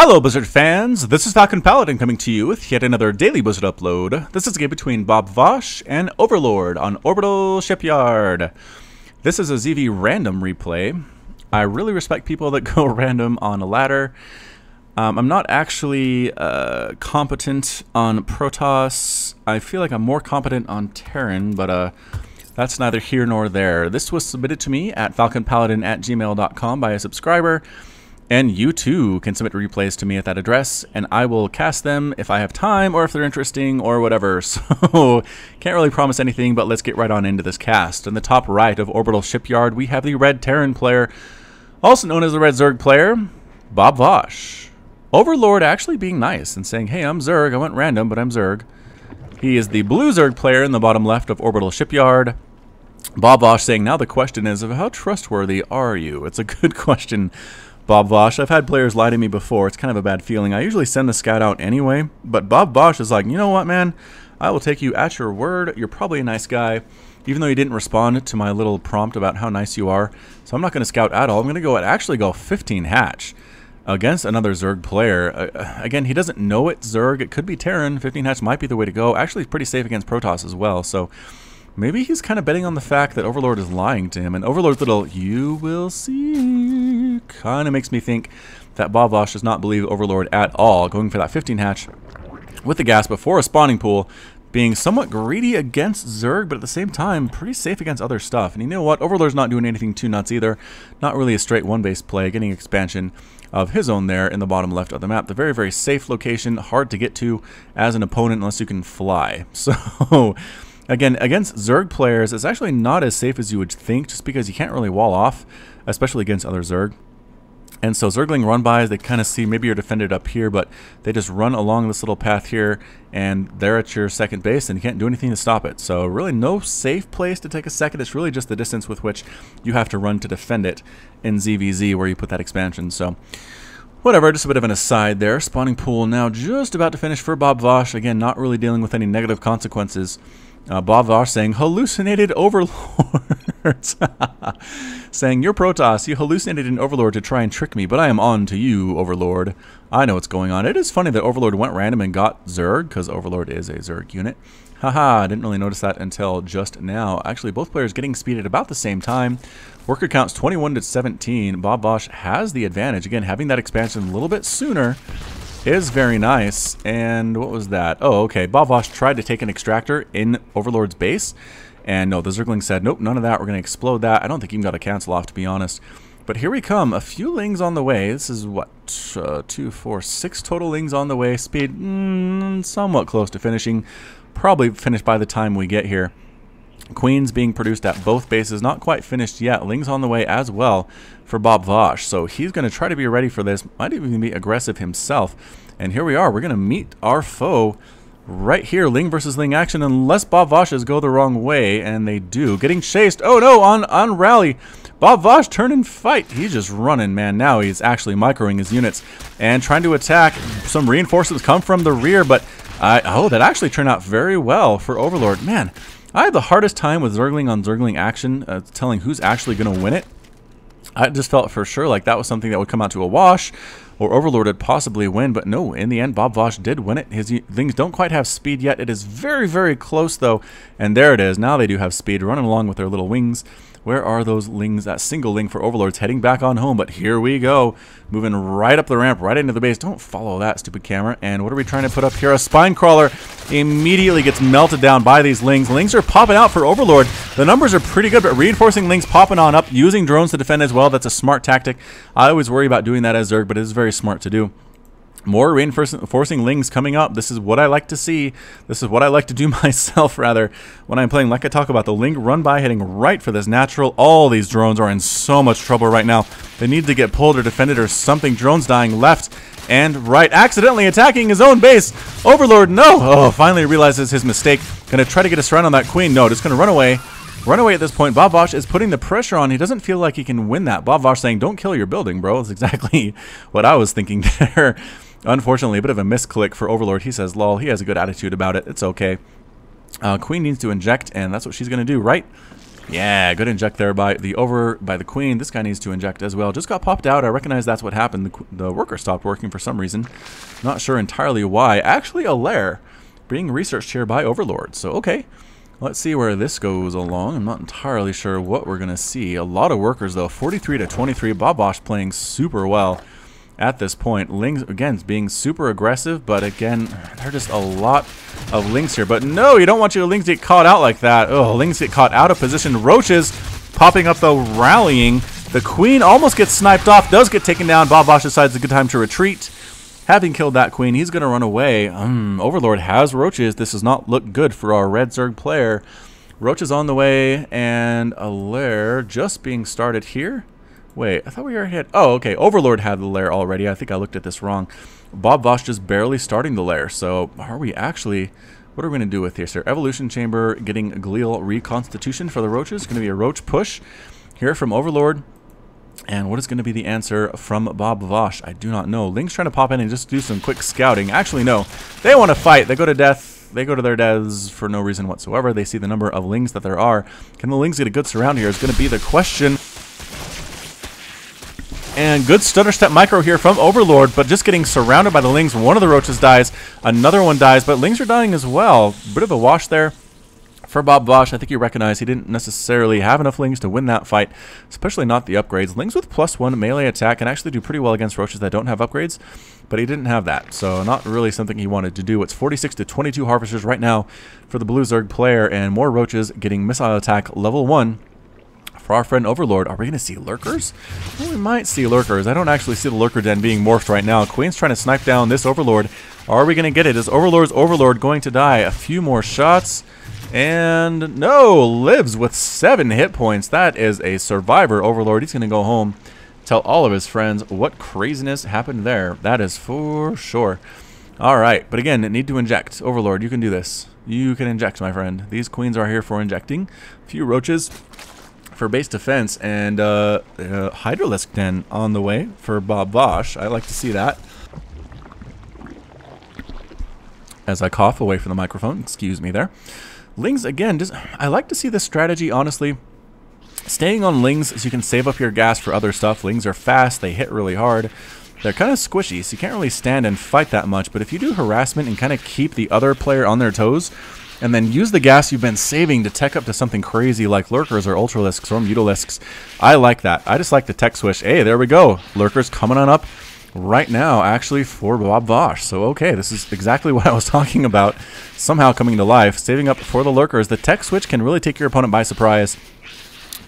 Hello Blizzard fans, this is falconpaladin coming to you with yet another daily Blizzard upload. This is a game between BobVosh and Overlord on Orbital Shipyard. This is a ZV random replay. I really respect people that go random on a ladder. I'm not actually competent on Protoss. I feel like I'm more competent on Terran, but that's neither here nor there. This was submitted to me at falconpaladin@gmail.com by a subscriber. And you too can submit replays to me at that address, and I will cast them if I have time or if they're interesting or whatever. So, can't really promise anything, but let's get right on into this cast. In the top right of Orbital Shipyard, we have the red Terran player, also known as the red Zerg player, BobVosh. Overlord actually being nice and saying, hey, I'm Zerg, I went random, but I'm Zerg. He is the blue Zerg player in the bottom left of Orbital Shipyard. BobVosh saying, now the question is, how trustworthy are you? It's a good question, BobVosh. I've had players lie to me before. It's kind of a bad feeling. I usually send the scout out anyway, but BobVosh is like, you know what, man? I will take you at your word. You're probably a nice guy, even though you didn't respond to my little prompt about how nice you are. So I'm not going to scout at all. I'm going to actually go 15 hatch against another Zerg player. Again, he doesn't know it's Zerg. It could be Terran. 15 hatch might be the way to go. Actually, pretty safe against Protoss as well. So maybe he's kind of betting on the fact that Overlord is lying to him. And Overlord's little, you will see, kind of makes me think that BobVosh does not believe Overlord at all. Going for that 15 hatch with the gas before a spawning pool, being somewhat greedy against Zerg, but at the same time, pretty safe against other stuff. And you know what? Overlord's not doing anything too nuts either. Not really a straight one-base play, getting expansion of his own there in the bottom left of the map. The very, very safe location, hard to get to as an opponent unless you can fly. So again, against Zerg players, it's actually not as safe as you would think, just because you can't really wall off, especially against other Zerg. And so Zergling run-bys, they kind of see maybe you're defended up here, but they just run along this little path here, and they're at your second base, and you can't do anything to stop it. So really no safe place to take a second. It's really just the distance with which you have to run to defend it in ZVZ where you put that expansion. So whatever, just a bit of an aside there. Spawning pool now just about to finish for BobVosh. Again, not really dealing with any negative consequences. BobVosh saying, hallucinated overlords. Saying, you're Protoss, you hallucinated an overlord to try and trick me, but I am on to you, overlord. I know what's going on. It is funny that overlord went random and got Zerg, because overlord is a Zerg unit. Haha, I didn't really notice that until just now. Actually, both players getting speed at about the same time. Worker counts 21 to 17. BobVosh has the advantage. Again, having that expansion a little bit sooner is very nice. And what was that? Oh, okay. BobVosh tried to take an extractor in Overlord's base. And no, the Zergling said, nope, none of that. We're going to explode that. I don't think even got a cancel off, to be honest. But here we come. A few lings on the way. This is what? 2, 4, 6 total lings on the way. Speed somewhat close to finishing. Probably finished by the time we get here. Queens being produced at both bases. Not quite finished yet. Lings on the way as well for BobVosh. So he's going to try to be ready for this. Might even be aggressive himself. And here we are. We're going to meet our foe right here. Ling versus Ling action. Unless BobVosh's go the wrong way. And they do. Getting chased. Oh no, on rally. BobVosh turn and fight. He's just running, man. Now he's actually microing his units and trying to attack. Some reinforcements come from the rear. But oh, that actually turned out very well for Overlord. Man, I had the hardest time with Zergling on Zergling action, telling who's actually going to win it. I just felt for sure like that was something that would come out to a wash, or Overlord would possibly win, but no, in the end, BobVosh did win it. His things don't quite have speed yet. It is very, very close, though, and there it is. Now they do have speed, running along with their little wings. Where are those lings? That single ling for Overlord's heading back on home, but here we go. Moving right up the ramp, right into the base. Don't follow that, stupid camera. And what are we trying to put up here? A spine crawler immediately gets melted down by these lings. Lings are popping out for Overlord. The numbers are pretty good, but reinforcing lings popping on up, using drones to defend as well. That's a smart tactic. I always worry about doing that as Zerg, but it is very smart to do. More reinforcing lings coming up. This is what I like to see. This is what I like to do myself, rather, when I'm playing. Like I talk about, the ling run by heading right for this natural. All these drones are in so much trouble right now. They need to get pulled or defended or something. Drones dying left and right. Accidentally attacking his own base. Overlord, no. Oh, finally realizes his mistake. Gonna try to get a surround on that queen. No, just gonna run away. Run away at this point. BobVosh is putting the pressure on. He doesn't feel like he can win that. BobVosh saying, don't kill your building, bro. That's exactly what I was thinking there. Unfortunately, a bit of a misclick for Overlord. He says, lol, he has a good attitude about it. It's okay. Queen needs to inject, and that's what she's going to do, right? Yeah, good inject there by the queen. This guy needs to inject as well. Just got popped out. I recognize that's what happened. The worker stopped working for some reason. Not sure entirely why. Actually, a lair being researched here by Overlord. So, okay. Let's see where this goes along. I'm not entirely sure what we're going to see. A lot of workers, though. 43 to 23. BobVosh playing super well at this point. Lings, again, being super aggressive, but again, there are just a lot of Lings here. But no, you don't want your Lings to get caught out like that. Oh, Lings get caught out of position. Roaches popping up, though, rallying. The queen almost gets sniped off, does get taken down. BobVosh decides it's a good time to retreat. Having killed that queen, he's going to run away. Overlord has roaches. This does not look good for our red Zerg player. Roaches on the way, and a lair just being started here. Wait, I thought we already had... Oh, okay. Overlord had the lair already. I think I looked at this wrong. BobVosh just barely starting the lair. So, are we actually... What are we going to do with this here? Evolution Chamber getting glial reconstitution for the roaches. It's going to be a roach push here from Overlord. And what is going to be the answer from BobVosh? I do not know. Ling's trying to pop in and just do some quick scouting. Actually, no. They want to fight. They go to death. They go to their deaths for no reason whatsoever. They see the number of Lings that there are. Can the Lings get a good surround here is going to be the question. And good stutter step micro here from Overlord, but just getting surrounded by the Lings. One of the roaches dies. Another one dies, but Lings are dying as well. Bit of a wash there for BobVosh. I think you recognize he didn't necessarily have enough Lings to win that fight, especially not the upgrades. Lings with +1 melee attack can actually do pretty well against roaches that don't have upgrades, but he didn't have that, so not really something he wanted to do. It's 46 to 22 harvesters right now for the blue Zerg player, and more roaches getting missile attack level 1 for our friend Overlord. Are we going to see lurkers? Well, we might see lurkers. I don't actually see the lurker den being morphed right now. Queen's trying to snipe down this Overlord. Are we going to get it? Is Overlord's Overlord going to die? A few more shots. And no, lives with 7 hit points. That is a survivor Overlord. He's going to go home, tell all of his friends what craziness happened there. That is for sure. All right, but again, need to inject. Overlord, you can do this. You can inject, my friend. These queens are here for injecting. A few roaches for base defense, and Hydralisk Den on the way for BobVosh. I like to see that. As I cough away from the microphone, excuse me there. Lings, again, I like to see this strategy, honestly. Staying on Lings so you can save up your gas for other stuff. Lings are fast, they hit really hard. They're kind of squishy, so you can't really stand and fight that much. But if you do harassment and kind of keep the other player on their toes, and then use the gas you've been saving to tech up to something crazy like Lurkers or Ultralisks or Mutalisks, I like that. I just like the tech swish. Hey, there we go. Lurkers coming on up right now, actually, for BobVosh. So, okay, this is exactly what I was talking about. Somehow coming to life. Saving up for the Lurkers. The tech switch can really take your opponent by surprise.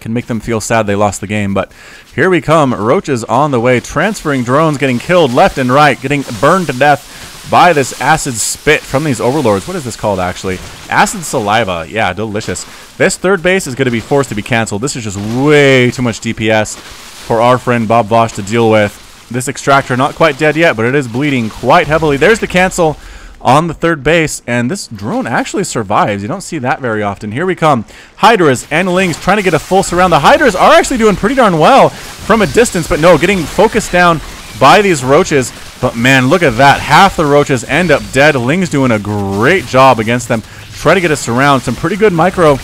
Can make them feel sad they lost the game. But here we come. Roaches on the way. Transferring drones, getting killed left and right. Getting burned to death by this acid spit from these Overlords. What is this called, actually? Acid saliva. Yeah, delicious. This third base is going to be forced to be canceled. This is just way too much DPS for our friend BobVosh to deal with. This extractor not quite dead yet, but it is bleeding quite heavily. There's the cancel on the third base, and this drone actually survives. You don't see that very often. Here we come. Hydras and Lings trying to get a full surround. The Hydras are actually doing pretty darn well from a distance, but no, getting focused down by these roaches. But man, look at that. Half the roaches end up dead. Ling's doing a great job against them. Try to get a surround. Some pretty good micro.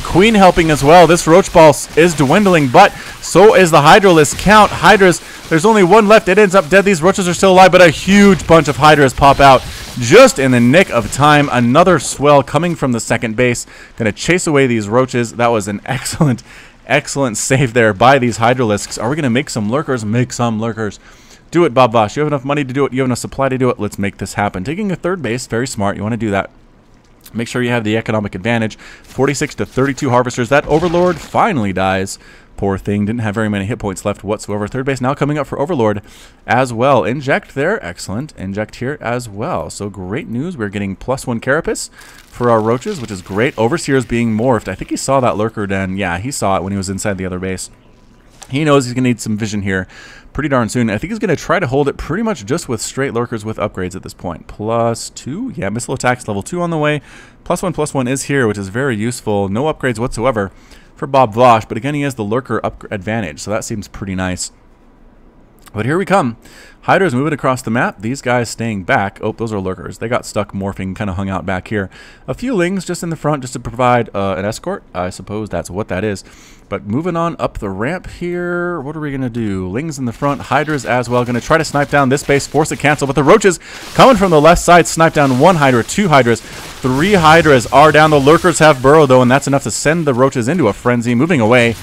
Queen helping as well. This roach ball is dwindling, but so is the Hydralisk count. Hydras, there's only one left. It ends up dead. These roaches are still alive, but a huge bunch of Hydras pop out just in the nick of time. Another swell coming from the second base. Going to chase away these roaches. That was an excellent save there by these Hydralisks. Are we going to make some lurkers? Make some lurkers. Do it, BobVosh. You have enough money to do it. You have enough supply to do it. Let's make this happen. Taking a third base, very smart. You want to do that. Make sure you have the economic advantage. 46 to 32 harvesters. That Overlord finally dies. Poor thing. Didn't have very many hit points left whatsoever. Third base now coming up for Overlord as well. Inject there. Excellent. Inject here as well. So great news. We're getting +1 carapace for our roaches, which is great. Overseer's being morphed. I think he saw that lurker den. Yeah, he saw it when he was inside the other base. He knows he's going to need some vision here pretty darn soon. I think he's going to try to hold it pretty much just with straight lurkers with upgrades at this point. +2. Yeah, missile attacks level 2 on the way. +1/+1 is here, which is very useful. No upgrades whatsoever for BobVosh, but again, he has the lurker advantage, so that seems pretty nice. But here we come. Hydra's moving across the map. These guys staying back. Oh, those are lurkers. They got stuck morphing, kind of hung out back here. A few lings just in the front just to provide an escort. I suppose that's what that is. But moving on up the ramp here. What are we going to do? Lings in the front. Hydras as well. Going to try to snipe down this base. Force a cancel. But the roaches coming from the left side. Snipe down 1 Hydra, 2 Hydras. 3 Hydras are down. The lurkers have burrow though. And that's enough to send the roaches into a frenzy. Moving away.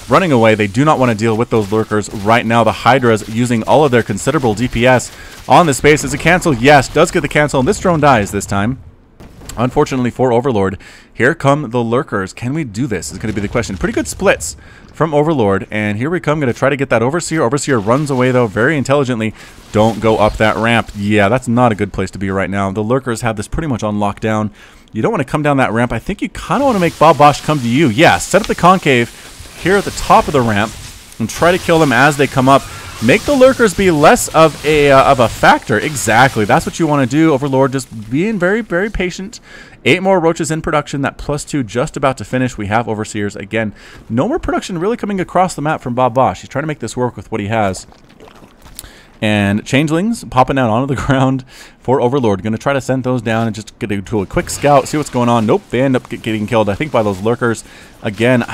Running away. They do not want to deal with those lurkers right now. The Hydras using all of their considerable DPS on this base. Is a cancel? Yes, does get the cancel. And this drone dies this time. Unfortunately for Overlord. Here come the lurkers. Can we do this? Is going to be the question. Pretty good splits from Overlord. And here we come. Going to try to get that Overseer. Overseer runs away though very intelligently. Don't go up that ramp. Yeah, that's not a good place to be right now. The lurkers have this pretty much on lockdown. You don't want to come down that ramp. I think you kind of want to make BobVosh come to you. Yeah, set up the concave here at the top of the ramp and try to kill them as they come up. Make the lurkers be less of a factor. Exactly. That's what you want to do, Overlord. Just being very, very patient. 8 more roaches in production. That +2 just about to finish. We have Overseers. Again, no more production really coming across the map from BobVosh. He's trying to make this work with what he has. And changelings popping out onto the ground for Overlord. Going to try to send those down and just get into a quick scout, see what's going on. Nope, they end up getting killed, I think, by those lurkers. Again,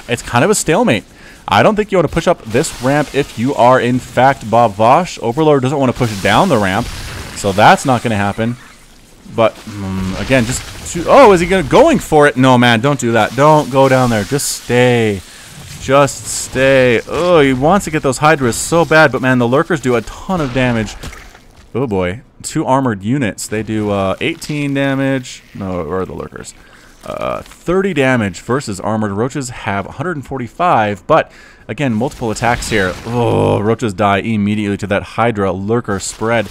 it's kind of a stalemate. I don't think you want to push up this ramp if you are, in fact, BobVosh. Overlord doesn't want to push down the ramp, so that's not going to happen. But, again, oh, is he going for it? No, man, don't do that. Don't go down there. Just stay. Just stay. Oh, he wants to get those Hydras so bad, but, man, the lurkers do a ton of damage. Oh, boy. 2 armored units. They do 18 damage. No, where are the lurkers? 30 damage versus armored. Roaches have 145, but again, multiple attacks here. Oh, roaches die immediately to that Hydra lurker spread.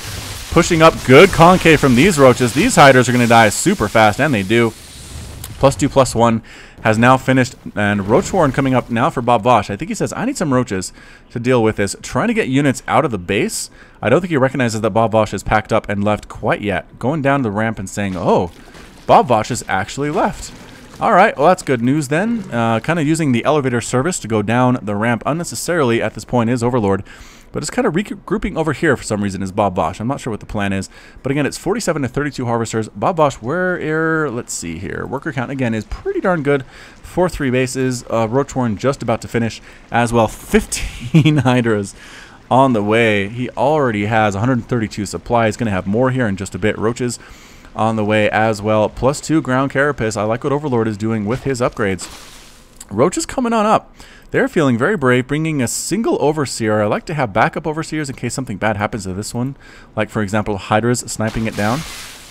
Pushing up good concave from these roaches. These Hydras are going to die super fast, and they do. +2/+1 has now finished, and Roach Warren coming up now for BobVosh. I think he says, I need some roaches to deal with this. Trying to get units out of the base. I don't think he recognizes that BobVosh is packed up and left quite yet. Going down the ramp and saying, oh, BobVosh is actually left. All right, well, that's good news then. Kind of using the elevator service to go down the ramp unnecessarily at this point is Overlord. But it's kind of regrouping over here for some reason is BobVosh. I'm not sure what the plan is. But again, it's 47 to 32 harvesters. BobVosh, let's see here. Worker count, again, is pretty darn good for 3 bases. Roach Warren just about to finish as well. 15 Hydras on the way. He already has 132 supply. He's going to have more here in just a bit. Roaches on the way as well. +2 ground carapace. I like what Overlord is doing with his upgrades. Roach is coming on up. They're feeling very brave, bringing a single Overseer. I like to have backup Overseers in case something bad happens to this one. Like, for example, Hydras sniping it down.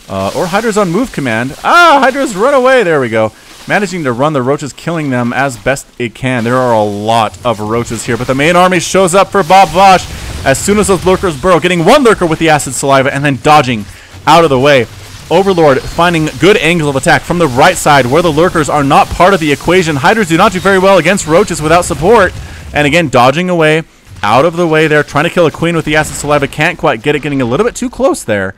Or Hydras on move command. Ah, Hydras run away. There we go. Managing to run the roaches, killing them as best it can. There are a lot of roaches here, but the main army shows up for BobVosh as soon as those lurkers burrow. Getting 1 lurker with the acid saliva and then dodging out of the way. Overlord finding good angles of attack from the right side where the lurkers are not part of the equation. Hydras do not do very well against roaches without support. And again, dodging away, out of the way there, trying to kill a queen with the acid saliva. Can't quite get it, getting a little bit too close there.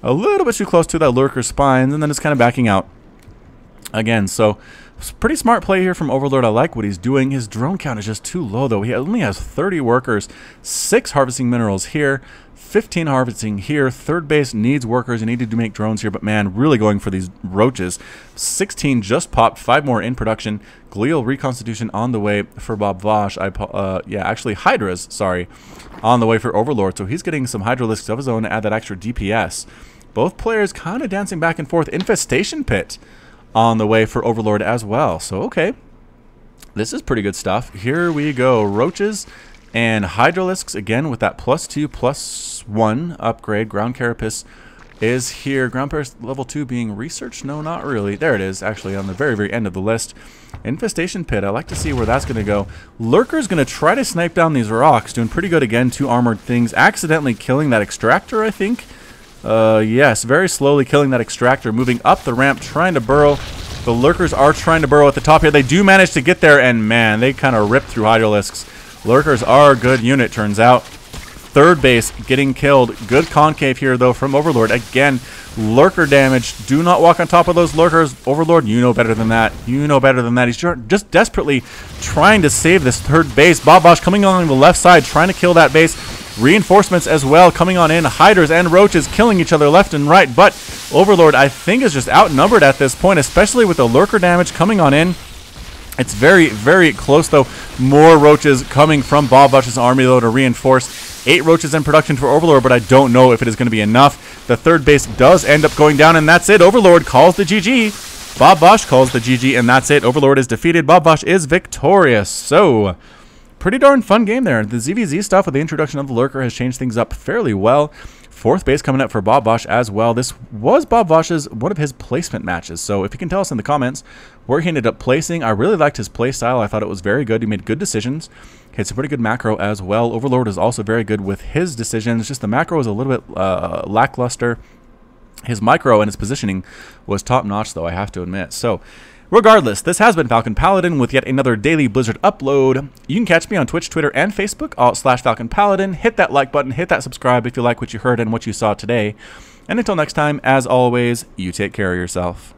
A little bit too close to that lurker's spines, and then it's kind of backing out. Again, so pretty smart play here from Overlord. I like what he's doing. His drone count is just too low, though. He only has 30 workers, 6 harvesting minerals here, 15 harvesting here. Third base needs workers. You need to make drones here, but man, really going for these roaches. 16 just popped, 5 more in production. Glial reconstitution on the way for BobVosh. Yeah, actually Hydras, sorry, on the way for Overlord. So he's getting some Hydralisks of his own to add that extra DPS. Both players kind of dancing back and forth. Infestation Pit on the way for Overlord as well. So, okay. This is pretty good stuff. Here we go. Roaches and Hydralisks again with that +2/+1 upgrade. Ground Carapace is here. Ground Carapace level 2 being researched? No, not really. There it is, actually, on the very, very end of the list. Infestation Pit. I like to see where that's going to go. Lurker's going to try to snipe down these rocks. Doing pretty good again. 2 armored things. Accidentally killing that extractor, I think. Yes, very slowly killing that extractor. Moving up the ramp, trying to burrow. The lurkers are trying to burrow at the top here. They do manage to get there, and man, they kind of rip through Hydralisks. Lurkers are a good unit, turns out. third base getting killed. Good concave here, though, from Overlord. Again, lurker damage. Do not walk on top of those lurkers. Overlord, you know better than that. You know better than that. He's just desperately trying to save this third base. BobVosh coming on the left side, trying to kill that base. Reinforcements as well coming on in. Hiders and roaches killing each other left and right. But Overlord, I think, is just outnumbered at this point, especially with the lurker damage coming on in. It's very, very close, though. More roaches coming from BobVosh's army, though, to reinforce. 8 roaches in production for Overlord, but I don't know if it is going to be enough. The third base does end up going down, and that's it. Overlord calls the GG. BobVosh calls the GG, and that's it. Overlord is defeated. BobVosh is victorious. So, pretty darn fun game there. The ZVZ stuff with the introduction of the lurker has changed things up fairly well. Fourth base coming up for BobVosh as well. This was BobVosh's one of his placement matches. So if you can tell us in the comments where he ended up placing, I really liked his play style. I thought it was very good. He made good decisions. He had some pretty good macro as well. Overlord is also very good with his decisions. Just the macro was a little bit lackluster. His micro and his positioning was top notch, though, I have to admit. So regardless, this has been Falcon Paladin with yet another daily Blizzard upload. You can catch me on Twitch, Twitter, and Facebook, /Falcon Paladin. Hit that like button, hit that subscribe if you like what you heard and what you saw today. And until next time, as always, you take care of yourself.